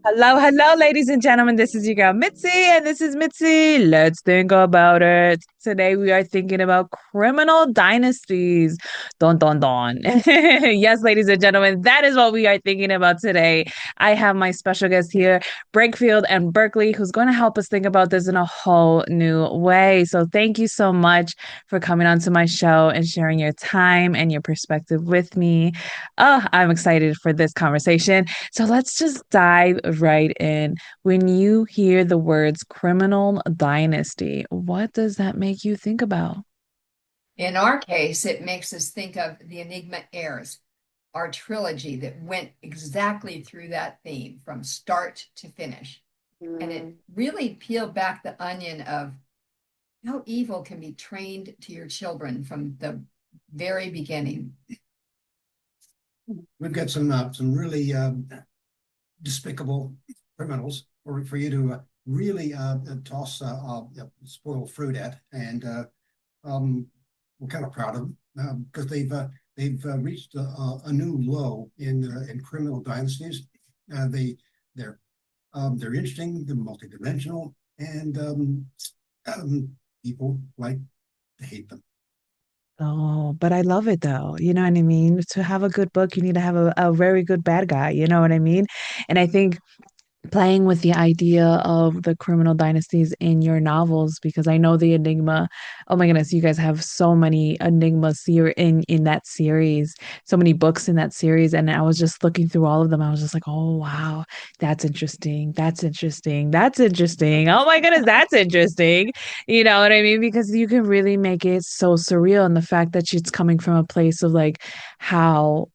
Hello, hello, ladies and gentlemen. This is your girl Mitzi, and this is Mitzi. Let's think about it. Today we are thinking about criminal dynasties. Don, don, don. Yes, ladies and gentlemen, that is what we are thinking about today. I have my special guest here, Breakfield and Burkey, who's going to help us think about this in a whole new way. So thank you so much for coming onto my show and sharing your time and your perspective with me. Oh, I'm excited for this conversation. So let's just dive right in. When you hear the words criminal dynasty, what does that make you think about? In our case, it makes us think of the Enigma Heirs, our trilogy that went exactly through that theme from start to finish. And it Mm. really peeled back the onion of how evil can be trained to your children from the very beginning. We've got some really despicable criminals for you to really toss spoiled fruit at, and we're kind of proud of them because they've reached a new low in criminal dynasties. They're they're interesting, they're multidimensional, and people like to hate them. Oh, but I love it though. You know what I mean? To have a good book, you need to have a very good bad guy. You know what I mean? And I think playing with the idea of the criminal dynasties in your novels because I know the Enigma. Oh my goodness, you guys have so many Enigma in that series, so many books in that series, and I was just looking through all of them. I was just like, oh wow, that's interesting. That's interesting. That's interesting. Oh my goodness, that's interesting. You know what I mean? Because you can really make it so surreal, and the fact that it's coming from a place of like how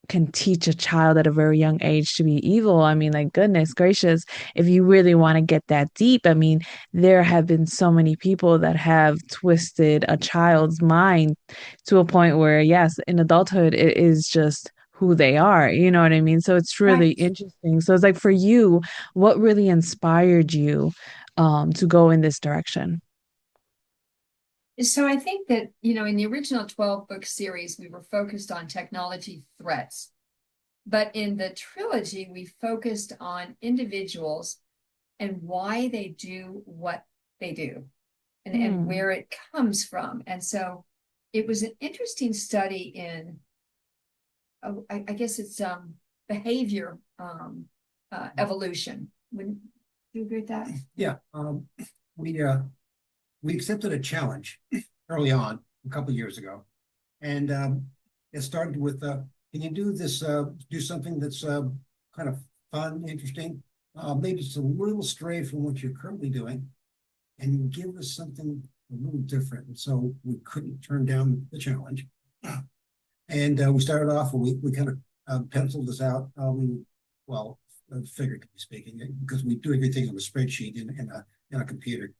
can teach a child at a very young age to be evil. I mean, like, goodness gracious, if you really want to get that deep, I mean, there have been so many people that have twisted a child's mind to a point where, yes, in adulthood, it is just who they are. You know what I mean? So it's really Right. interesting. So it's like for you, what really inspired you to go in this direction? So I think that, in the original 12 book series, we were focused on technology threats. But in the trilogy, we focused on individuals and why they do what they do and Hmm. where it comes from. And so it was an interesting study in, I guess it's behavior evolution. Would you agree with that? Yeah, we uh, we accepted a challenge early on a couple of years ago, and it started with can you do this? Do something that's kind of fun, interesting, maybe it's a little stray from what you're currently doing, and give us something a little different. And so we couldn't turn down the challenge, and we started off. We kind of penciled this out. Well, figuratively speaking, because we do everything on a spreadsheet in a computer.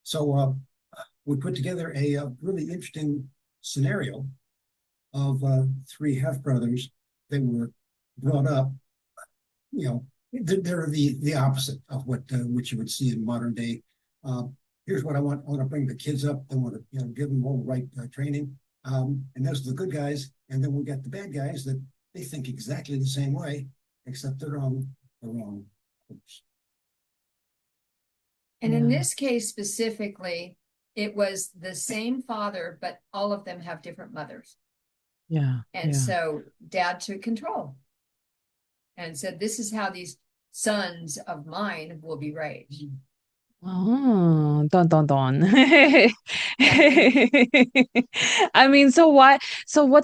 So we put together a really interesting scenario of three half brothers that were brought up. You know, they're the opposite of what you would see in modern day. Uh, Here's what I want. I want to bring the kids up. I want to give them all the right training. And those are the good guys. And then we got the bad guys that they think exactly the same way, except they're on the wrong course. And in Yeah. this case specifically, it was the same father, but all of them have different mothers. Yeah. And Yeah. so dad took control and said, "This is how these sons of mine will be raised." Oh, dun dun dun. Yeah. I mean, so what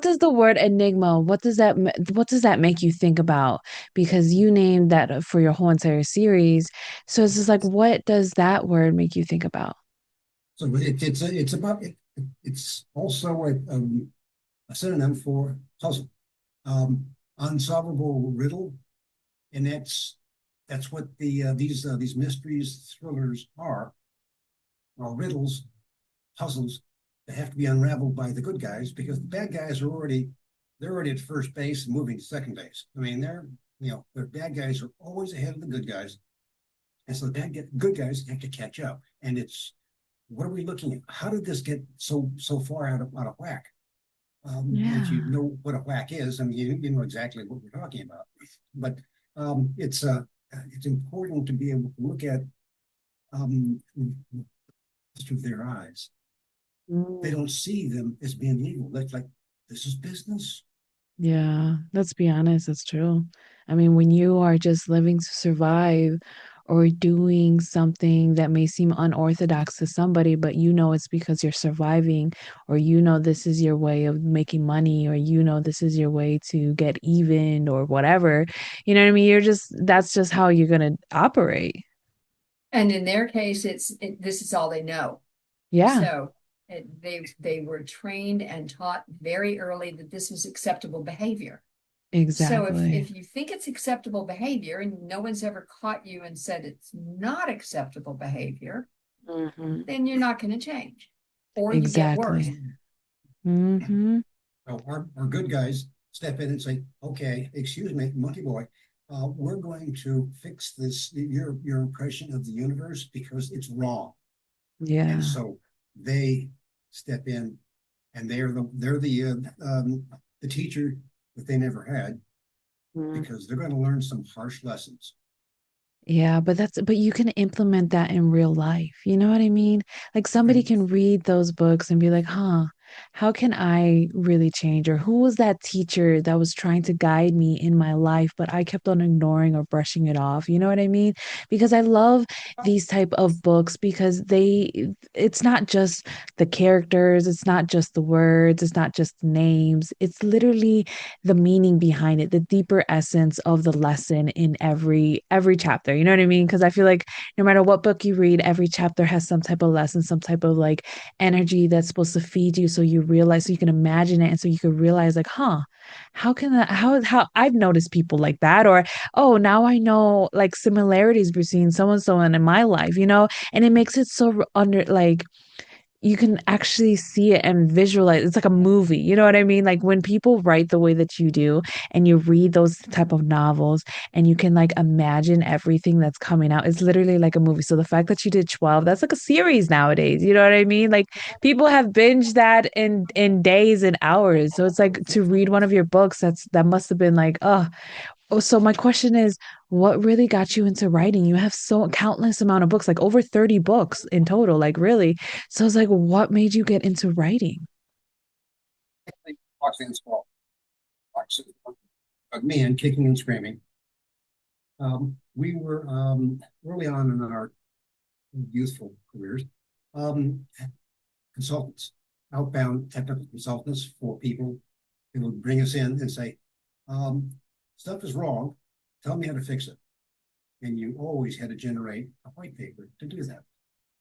does the word enigma, what does that make you think about? Because you named that for your whole entire series. So it's just like, what does that word make you think about? So it's about it. It's also a synonym for puzzle, unsolvable riddle, and that's what these mysteries thrillers are. Well, riddles, puzzles that have to be unraveled by the good guys because the bad guys are already at first base and moving to second base. I mean, the bad guys are always ahead of the good guys, and so the good guys have to catch up. And it's what are we looking at? How did this get so far out of whack? If you Yeah. know what a whack is, I mean, you know exactly what we're talking about. But it's important to be able to look at um, through their eyes. They Mm. don't see them as being evil. That's like, this is business. Yeah, let's be honest, it's true. I mean, when you are just living to survive or doing something that may seem unorthodox to somebody, but you know it's because you're surviving, or you know this is your way of making money, or you know this is your way to get even, or whatever. You know what I mean? That's just how you're gonna operate. And in their case, this is all they know. Yeah, So they were trained and taught very early that this was acceptable behavior. So exactly. if you think it's acceptable behavior and no one's ever caught you and said it's not acceptable behavior, Hmm. then you're not going to change, or you get worse. Exactly. Hmm. So our good guys step in and say, okay, excuse me, monkey boy, we're going to fix your impression of the universe because it's wrong. And Yeah. so they step in, and they're the teacher that they never had, because they're going to learn some harsh lessons. Yeah, but you can implement that in real life. You know what I mean? Like somebody Okay. can read those books and be like, huh, how can I really change? Or who was that teacher that was trying to guide me in my life, but I kept on ignoring or brushing it off? You know what I mean? Because I love these type of books because it's not just the characters, it's not just the words, it's not just the names. It's literally the meaning behind it, the deeper essence of the lesson in every chapter. You know what I mean? Because I feel like no matter what book you read, every chapter has some type of lesson, some type of like energy that's supposed to feed you so you realize, so you can imagine it, and so you can realize like, huh, how can that how I've noticed people like that, or oh, now I know like similarities between so and so and in my life, you know, and it makes it so under like you can actually see it and visualize. It's like a movie, you know what I mean? Like when people write the way that you do and you read those type of novels and you can like imagine everything that's coming out, it's literally like a movie. So the fact that you did 12, that's like a series nowadays, you know what I mean? Like people have binged that in days and hours. So it's like to read one of your books, that must have been like, oh, so my question is, what really got you into writing? You have so countless amount of books, like over 30 books in total, like really. So it's like, what made you get into writing? Roxanne's fault. A man kicking and screaming. We were early on in our youthful careers, um, consultants, outbound technical consultants for people who would bring us in and say, um, stuff is wrong. Tell me how to fix it. And you always had to generate a white paper to do that.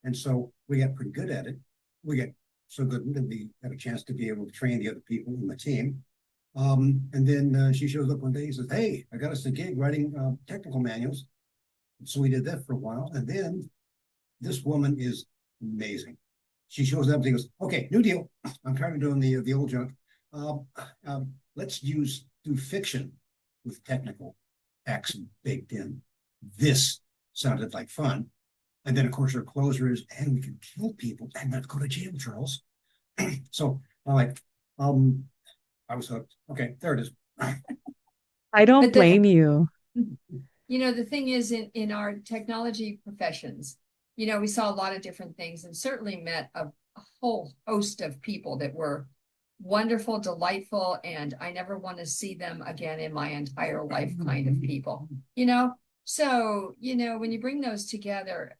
And so we got pretty good at it. We got so good that we had a chance to be able to train the other people in the team. And then she shows up one day and says, hey, I got us a gig writing technical manuals. So we did that for a while. And then this woman is amazing. She shows up and she goes, okay, new deal. I'm tired of doing the old junk. Let's do fiction with technical acts baked in. This sounded like fun. And then, of course, her closer is, and we can kill people and not go to jail, Charles. So I'm like, um, I was hooked. Okay, there it is. I don't But the blame you. the thing is in our technology professions, we saw a lot of different things and certainly met a whole host of people that were wonderful, delightful, and I never want to see them again in my entire life kind of people, you know? So, when you bring those together,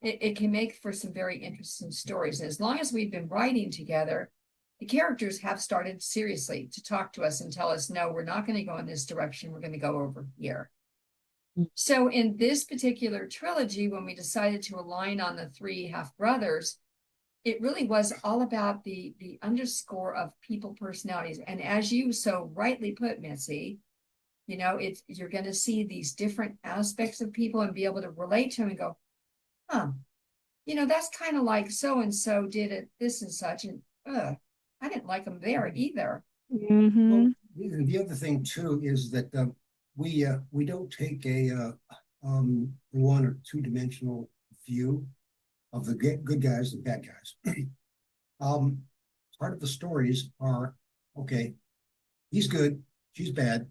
it can make for some very interesting stories. And as long as we've been writing together, the characters have started seriously to talk to us and tell us, no, we're not going to go in this direction. We're going to go over here. So in this particular trilogy, when we decided to align on the three half brothers, it really was all about the underscore of people personalities. And as you so rightly put, Missy, you're going to see these different aspects of people and be able to relate to them and go, huh, that's kind of like so and so did it, this and such, and I didn't like them there either. Mm-hmm. Well, the other thing too is that we don't take a one or two dimensional view of the good guys and bad guys. um, Part of the stories are okay. He's good, she's bad.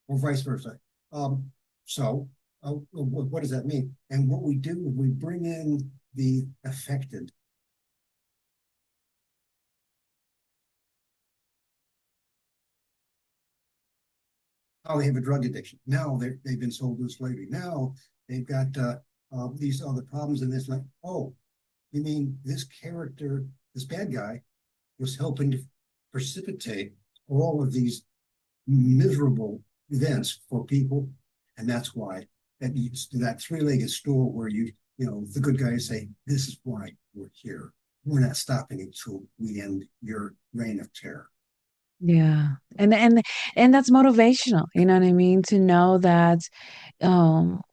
or vice versa. Um, so, what does that mean? And what we do, we bring in the affected. Oh, they have a drug addiction. Now they've been sold to slavery. Now they've got these other problems in this. Like, oh, you mean this character, this bad guy, was helping to precipitate all of these miserable events for people, and that's why that leads to that three-legged stool where the good guys say, "This is why we're here. We're not stopping until we end your reign of terror." Yeah. And that's motivational, you know what I mean? To know that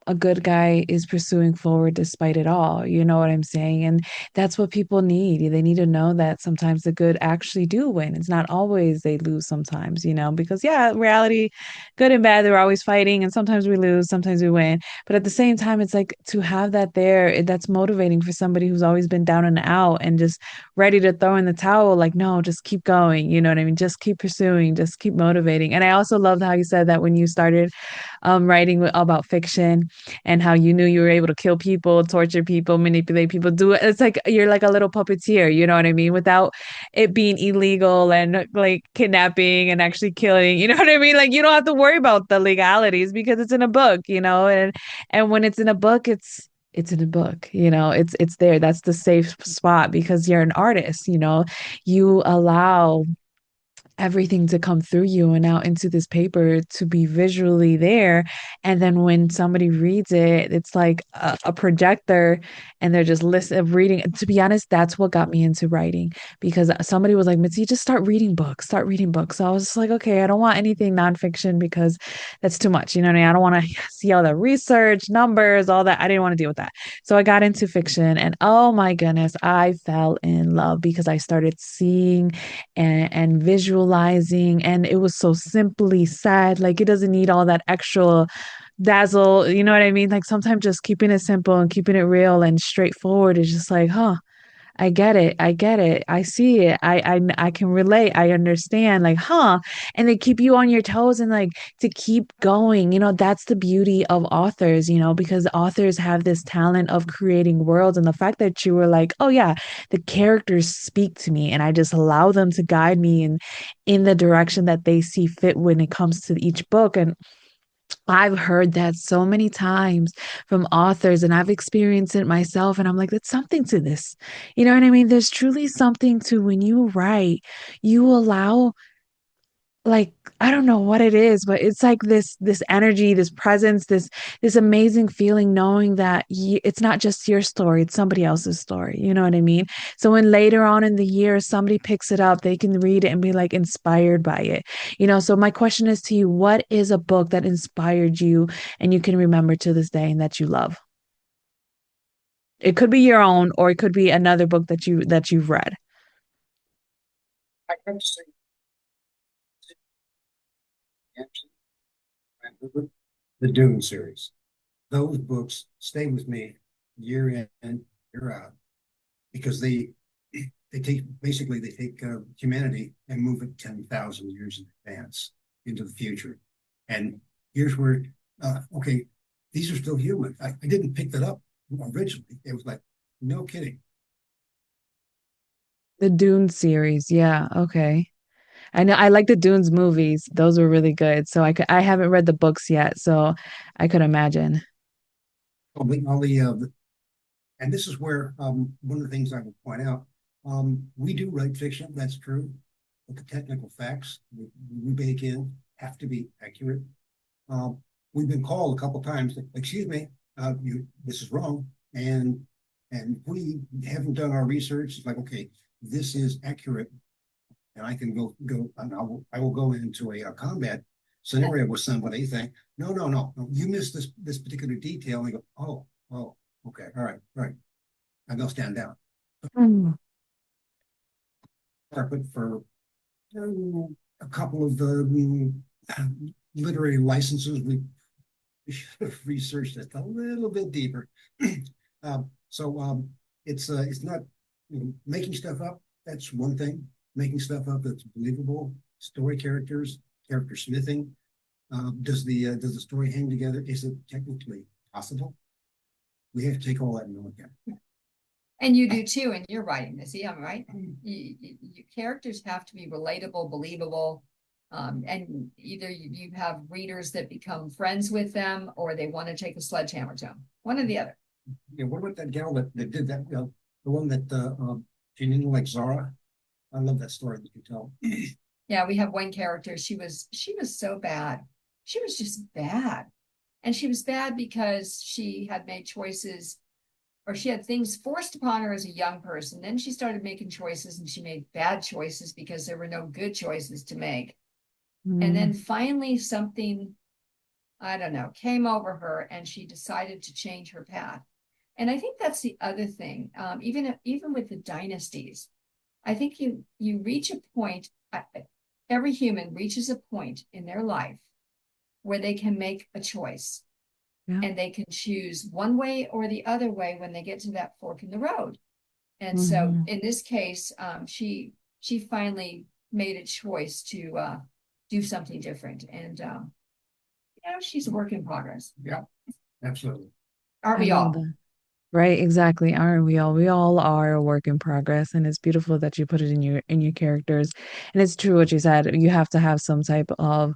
a good guy is pursuing forward despite it all. You know what I'm saying? And that's what people need. They need to know that sometimes the good actually do win. It's not always they lose sometimes, because yeah, reality, good and bad, they're always fighting, and sometimes we lose, sometimes we win. But at the same time, it's like to have that there, that's motivating for somebody who's always been down and out and just ready to throw in the towel. Like, no, just keep going. You know what I mean? Just keep pursuing, just keep motivating. And I also loved how you said that when you started writing about fiction and how you knew you were able to kill people, torture people, manipulate people, do it. It's like you're like a little puppeteer, you know what I mean? Without it being illegal and like kidnapping and actually killing, you know what I mean? Like you don't have to worry about the legalities because it's in a book, and when it's in a book, it's in a book, it's there. That's the safe spot because you're an artist, you allow everything to come through you and out into this paper to be visually there. And then when somebody reads it, it's like a projector and they're just reading. To be honest, that's what got me into writing because somebody was like, Mitzi, just start reading books, start reading books. So I was just like, okay, I don't want anything nonfiction because that's too much. You know what I mean? I don't want to see all the research, numbers, all that. I didn't want to deal with that. So I got into fiction and oh my goodness, I fell in love because I started seeing and visualizing, and it was so simply said. Like it doesn't need all that extra dazzle, you know what I mean? Like sometimes just keeping it simple and keeping it real and straightforward is just like, huh, I get it. I get it. I see it. I can relate. I understand. Like, huh? And they keep you on your toes and like to keep going. That's the beauty of authors, because authors have this talent of creating worlds. And the fact that you were like, oh yeah, the characters speak to me and I just allow them to guide me in the direction that they see fit when it comes to each book. And I've heard that so many times from authors, and I've experienced it myself. And I'm like, there's something to this. You know what I mean? There's truly something to when you write, you allow, like, I don't know what it is, but it's like this energy, this presence, this amazing feeling knowing that it's not just your story, it's somebody else's story. You know what I mean? So when later on in the year somebody picks it up, they can read it and be like inspired by it. So my question is to you, what is a book that inspired you and you can remember to this day and that you love? It could be your own or it could be another book that you've read. I have to say, the Dune series. Those books stay with me year in, year out, because they take humanity and move it 10,000 years in advance into the future. And here's where, okay, these are still human. I didn't pick that up originally. It was like, no kidding. The Dune series. Yeah, okay. I know I like the Dunes movies. Those were really good. So I haven't read the books yet, so I could imagine. And this is where one of the things I will point out, we do write fiction, that's true, but the technical facts we bake in have to be accurate. Um, we've been called a couple of times, excuse me, this is wrong, and we haven't done our research. It's like, okay, this is accurate, and I can go, and I will go into a combat scenario with somebody saying, no, you missed this particular detail, and they go, oh, okay, all right, and they'll stand down. Mm. But for a couple of the literary licenses, we should have researched it a little bit deeper. So it's not making stuff up. That's one thing. Making stuff up that's believable. Story characters, character smithing. Does the story hang together? Is it technically possible? We have to take all that into account. And you do too, and you're writing this. Yeah, right. Your characters have to be relatable, believable, and either you have readers that become friends with them, or they want to take a sledgehammer to them. One or the other. Yeah, what about that gal that did that? The one that she didn't like Zara. I love that story that you tell. Yeah, we have one character. She was so bad. She was just bad. And she was bad because she had made choices or she had things forced upon her as a young person. Then she started making choices and she made bad choices because there were no good choices to make. And then Mm, finally something, I don't know, came over her and she decided to change her path. And I think that's the other thing. Even with the dynasties, I think you reach a point. Every human reaches a point in their life where they can make a choice yeah. and they can choose one way or the other way when they get to that fork in the road. And so Hmm. in this case, she finally made a choice to do something different. And she's a work in progress. Yeah, absolutely. Aren't I we love all? that. Right, exactly. Aren't we all? We all are a work in progress, and it's beautiful that you put it in your characters. And it's true what you said. You have to have some type of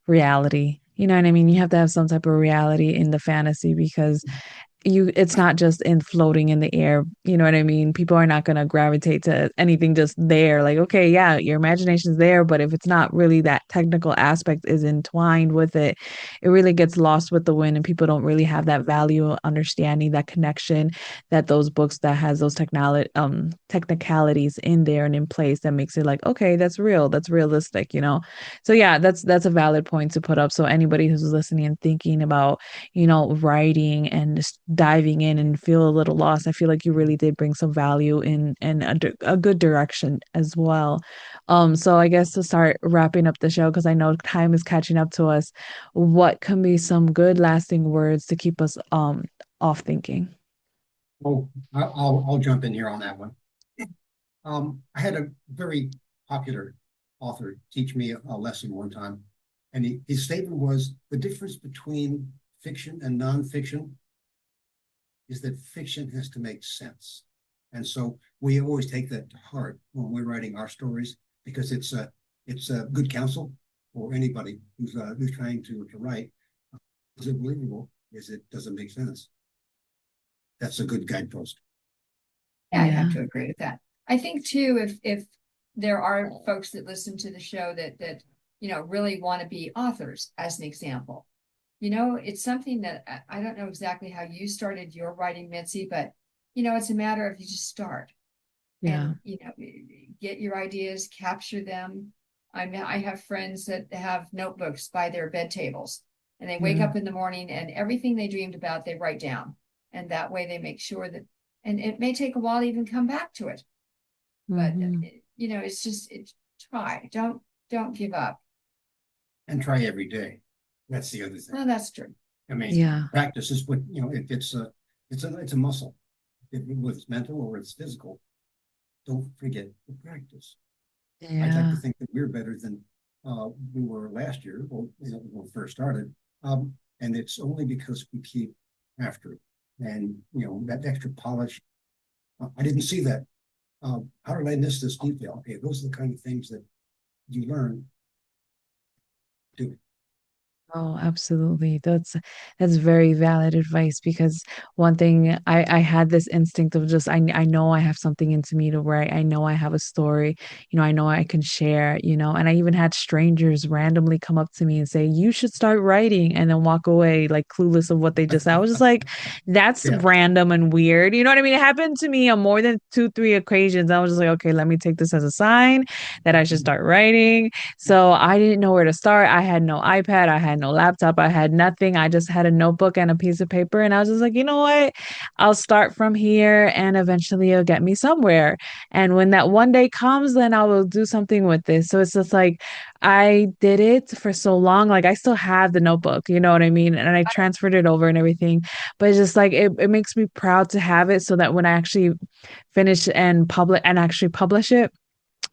reality. You know what I mean? You have to have some type of reality in the fantasy because it's not just in floating in the air. You know what I mean? People are not going to gravitate to anything just there. Like, okay, yeah, your imagination's there, but if it's not really that technical aspect is entwined with it, it really gets lost with the wind, and people don't really have that value, understanding, that connection that those books that has those technicalities in there and in place that makes it like, okay, that's real, that's realistic, you know? So yeah, that's a valid point to put up. So anybody who's listening and thinking about, writing and just diving in and feel a little lost, I feel like you really did bring some value in and a good direction as well. So I guess to start wrapping up the show, because I know time is catching up to us, what can be some good lasting words to keep us off thinking? Oh, I'll jump in here on that one. I had a very popular author teach me a lesson one time, and his statement was the difference between fiction and nonfiction is that fiction has to make sense. And so we always take that to heart when we're writing our stories because it's a good counsel for anybody who's trying to write. Is it believable? Does it make sense? That's a good guidepost. Yeah, I'd have Yeah. to agree with that. I think too, if there are folks that listen to the show that really want to be authors, as an example, it's something that I don't know exactly how you started your writing, Mitzi, but it's a matter of you just start Yeah. and get your ideas, capture them. I have friends that have notebooks by their bed tables, and they wake Yeah. up in the morning and everything they dreamed about they write down, and that way they make sure that. And it may take a while to even come back to it, but Hmm. it's try. Don't give up. And try every day. That's the other thing. Well, that's true. I mean, Yeah. practice is what, if it's a muscle, whether it's mental or it's physical, don't forget to practice. I'd like to Yeah. think that we're better than we were last year or when we first started. And it's only because we keep after it. And, that extra polish, I didn't see that. How did I miss this detail? Okay, those are the kind of things that you learn doing. Oh, absolutely. That's very valid advice because one thing I had this instinct of just I know I have something into me to write. I know I have a story, I know I can share, and I even had strangers randomly come up to me and say, "You should start writing," and then walk away like clueless of what they just said. I was just like, that's Yeah. random and weird. You know what I mean? It happened to me on more than two, three occasions. I was just like, okay, let me take this as a sign that I should start writing. So I didn't know where to start. I had no iPad, I had no laptop, I had nothing. I just had a notebook and a piece of paper. And I was just like, you know what? I'll start from here and eventually it'll get me somewhere. And when that one day comes, then I will do something with this. So it's just like I did it for so long. Like I still have the notebook, you know what I mean? And I transferred it over and everything. But it's just like it makes me proud to have it so that when I actually finish and actually publish it,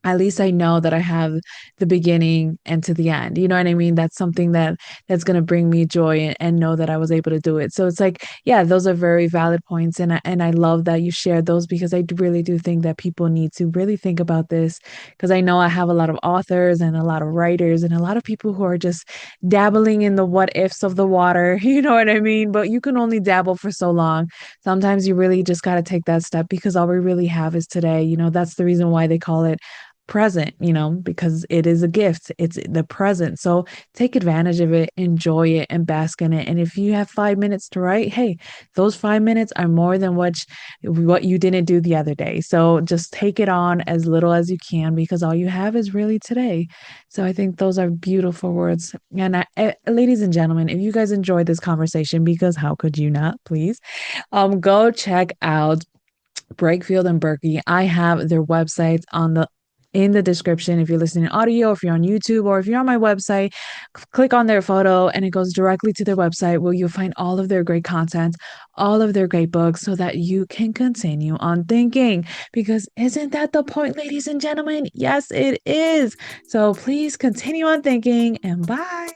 at least I know that I have the beginning and to the end. You know what I mean? That's something that's going to bring me joy and know that I was able to do it. So it's like, yeah, those are very valid points, and I love that you shared those because really do think that people need to really think about this because I know I have a lot of authors and a lot of writers and a lot of people who are just dabbling in the what ifs of the water. You know what I mean? But you can only dabble for so long. Sometimes you really just got to take that step because all we really have is today. You know, that's the reason why they call it present, you know, because it is a gift. It's the present. So take advantage of it, enjoy it, and bask in it. And if you have 5 minutes to write, hey, those 5 minutes are more than what you didn't do the other day. So just take it on as little as you can because all you have is really today. So I think those are beautiful words. And ladies and gentlemen, if you guys enjoyed this conversation, because how could you not, please, go check out Breakfield and Burkey. I have their websites on the in the description. If you're listening to audio, if you're on YouTube, or if you're on my website, click on their photo and it goes directly to their website where you'll find all of their great content, all of their great books, so that you can continue on thinking. Because isn't that the point, ladies and gentlemen? Yes, it is. So please continue on thinking and bye.